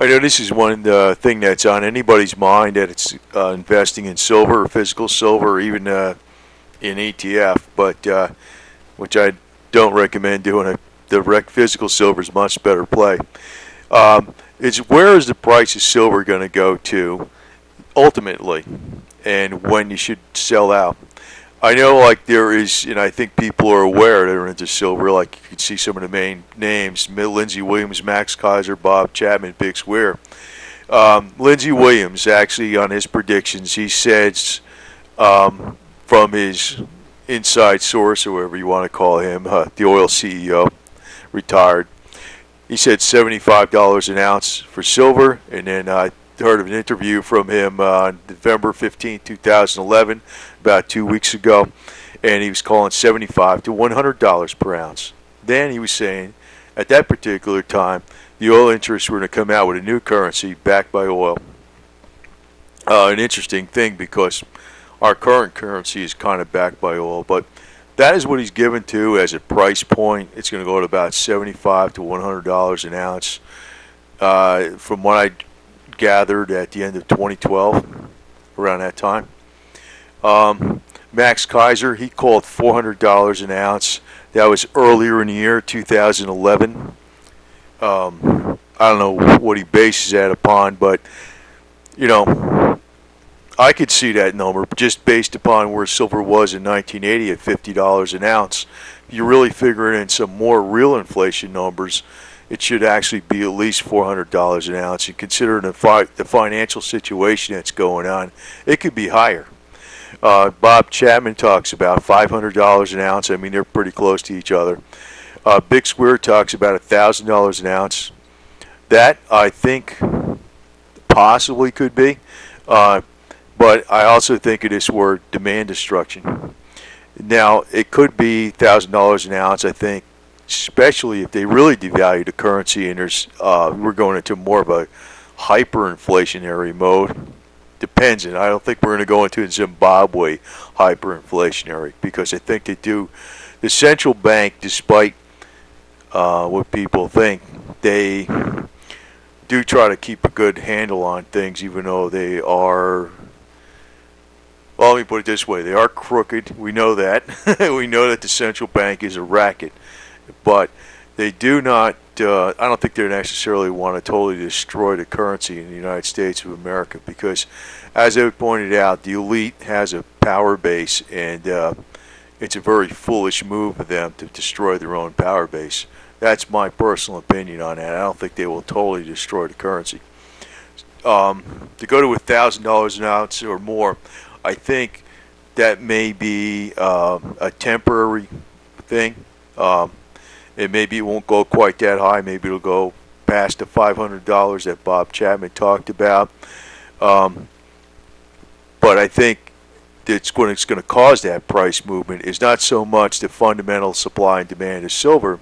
I know this is one thing that's on anybody's mind that it's investing in silver, or physical silver, or even in ETF, but which I don't recommend doing. The physical silver is much better play. It's where is the price of silver going to go to ultimately, and when you should sell out. I know, like there is, and I think people are aware that are into silver. Like you can see some of the main names: Lindsey Williams, Max Kaiser, Bob Chapman, Big Square. Lindsey Williams actually on his predictions, he says from his inside source, or whatever you want to call him, the oil CEO, retired. He said $75 an ounce for silver, and then I heard of an interview from him on November 15, 2011, about 2 weeks ago, and he was calling $75 to $100 per ounce. Then he was saying, at that particular time, the oil interests were going to come out with a new currency backed by oil. An interesting thing because our current currency is kind of backed by oil, but that is what he's given to as a price point. It's going to go to about $75 to $100 an ounce. From what I gathered at the end of 2012, around that time. Max Kaiser, he called $400 an ounce. That was earlier in the year, 2011. I don't know what he bases that upon, but, you know, I could see that number just based upon where silver was in 1980 at $50 an ounce. If you're really figuring in some more real inflation numbers, it should actually be at least $400 an ounce. And considering the financial situation that's going on, it could be higher. Bob Chapman talks about $500 an ounce. I mean, they're pretty close to each other. Big Square talks about $1,000 an ounce. That, I think, possibly could be. But I also think it is for demand destruction. Now, it could be $1,000 an ounce, I think, especially if they really devalue the currency and we're going into more of a hyperinflationary mode. Depends, and I don't think we're going to go into Zimbabwe hyperinflationary, because I think they do. The central bank, despite what people think, they do try to keep a good handle on things, even though they are, well, let me put it this way, they are crooked. We know that. We know that the central bank is a racket. But they do not, I don't think they necessarily want to totally destroy the currency in the United States of America, because, as I pointed out, the elite has a power base, and it's a very foolish move of them to destroy their own power base. That's my personal opinion on that. I don't think they will totally destroy the currency. To go to $1,000 an ounce or more, I think that may be a temporary thing. And maybe it won't go quite that high. Maybe it'll go past the $500 that Bob Chapman talked about. But I think that's what's going to cause that price movement is not so much the fundamental supply and demand of silver,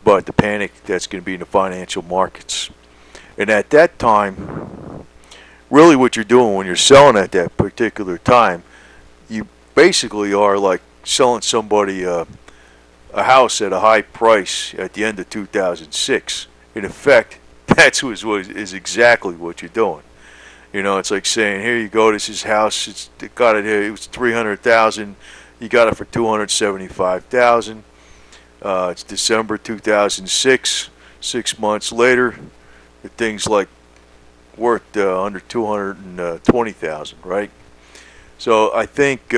but the panic that's going to be in the financial markets. And at that time, really what you're doing when you're selling at that particular time, you basically are like selling somebody a house at a high price at the end of 2006. In effect, that's is exactly what you're doing. You know, it's like saying, here you go, this is house. It was $300,000. You got it for $275,000. It's December 2006. 6 months later, the thing's like worth under $220,000, right? So I think.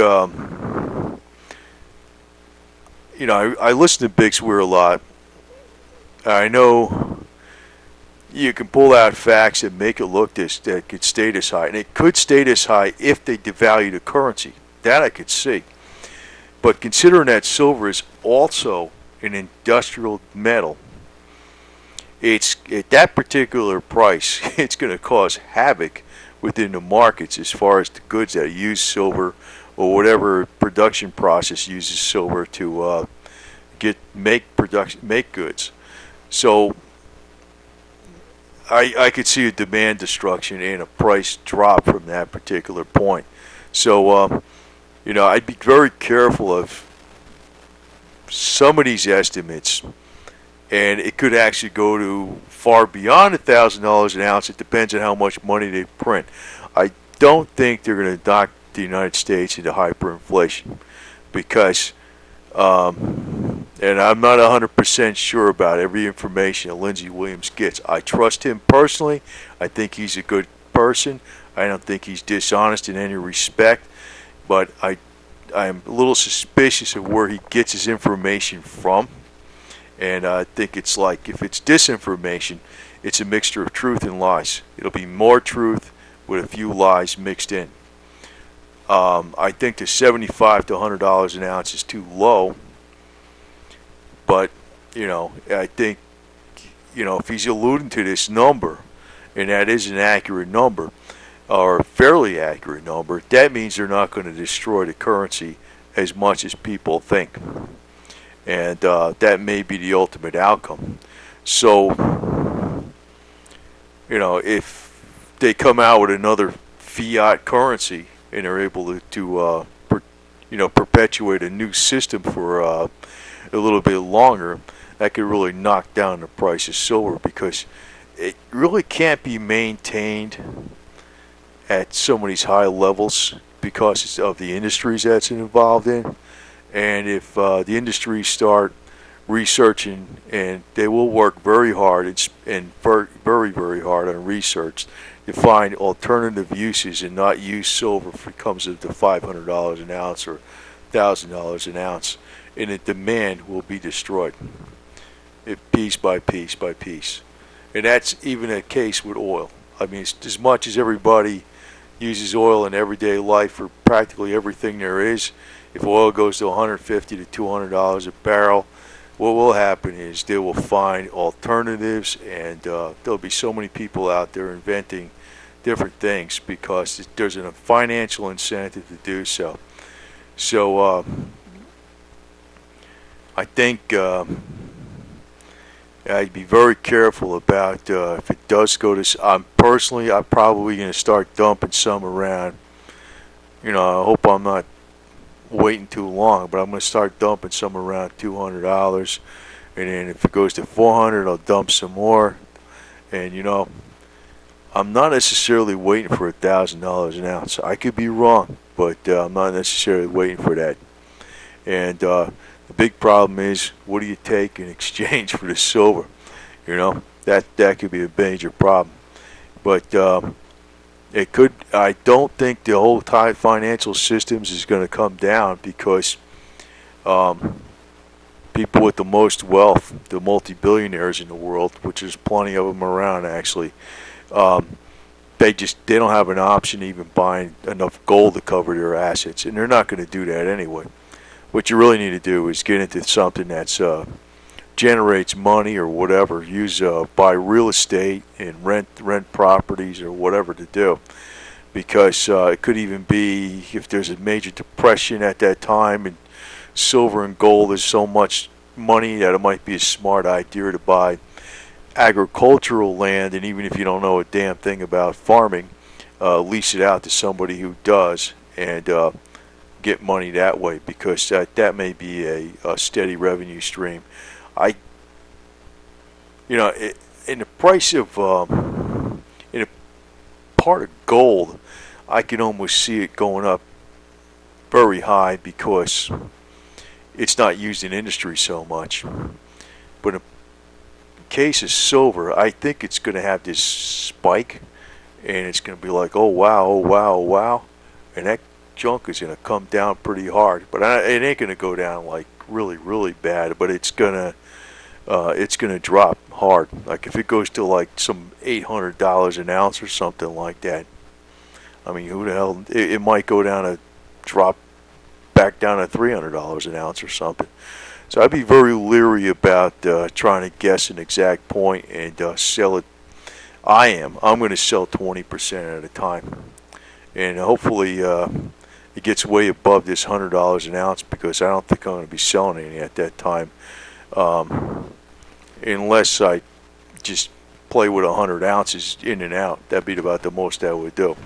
You know, I listen to Big Square a lot. I know you can pull out facts that make it look that could stay this high. And it could stay this high if they devalue the currency. That I could see. But considering that silver is also an industrial metal, it's at that particular price, it's going to cause havoc within the markets as far as the goods that use silver or whatever production process uses silver to make goods. So I could see a demand destruction and a price drop from that particular point. So you know, I'd be very careful of some of these estimates and it could actually go to far beyond $1,000 an ounce. It depends on how much money they print. I don't think they're going to knock the United States into hyperinflation because, and I'm not 100% sure about every information that Lindsey Williams gets. I trust him personally. I think he's a good person. I don't think he's dishonest in any respect, but I'm a little suspicious of where he gets his information from. And I think it's like, if it's disinformation, it's a mixture of truth and lies. It'll be more truth with a few lies mixed in. I think the $75 to $100 an ounce is too low, but I think if he's alluding to this number, and that is an accurate number, or a fairly accurate number, that means they're not going to destroy the currency as much as people think. And that may be the ultimate outcome. So, if they come out with another fiat currency and they're able to perpetuate a new system for a little bit longer, that could really knock down the price of silver, because it really can't be maintained at some of these high levels because of the industries that's involved in. And if the industries start researching, and they will work very hard and very, very hard on research to find alternative uses and not use silver if it comes up to $500 an ounce or $1,000 an ounce, and the demand will be destroyed, piece by piece by piece. And that's even a case with oil. I mean, as much as everybody uses oil in everyday life for practically everything there is, if oil goes to $150 to $200 a barrel, what will happen is they will find alternatives, and there'll be so many people out there inventing different things because there's a financial incentive to do so. So I think I'd be very careful about if it does go to. I'm probably going to start dumping some around. I hope I'm not waiting too long, but I'm going to start dumping some around $200, and then if it goes to $400, I'll dump some more. And I'm not necessarily waiting for $1,000 an ounce. I could be wrong, but I'm not necessarily waiting for that. And the big problem is, what do you take in exchange for the silver? That could be a major problem. But it could. I don't think the whole financial systems is going to come down because people with the most wealth, the multi-billionaires in the world, which there's plenty of them around actually, they don't have an option even buying enough gold to cover their assets, and they're not going to do that anyway. What you really need to do is get into something that's generates money or whatever. Buy real estate and rent properties or whatever to do, because it could even be, if there's a major depression at that time and silver and gold is so much money, that it might be a smart idea to buy agricultural land, and even if you don't know a damn thing about farming, lease it out to somebody who does, and get money that way, because that may be a steady revenue stream. In the price of in a part of gold, I can almost see it going up very high because it's not used in industry so much. But in case of silver, I think it's going to have this spike, and it's going to be like, oh wow, oh wow, oh wow, and that junk is going to come down pretty hard. But it ain't going to go down like really, really bad, but it's going to drop hard. Like if it goes to like some $800 an ounce or something like that, I mean, who the hell? It might go down drop back down to $300 an ounce or something. So I'd be very leery about trying to guess an exact point and sell it. I'm going to sell 20% at a time, and hopefully it gets way above this $100 an ounce, because I don't think I'm going to be selling any at that time, unless I just play with 100 ounces in and out. That'd be about the most I would do.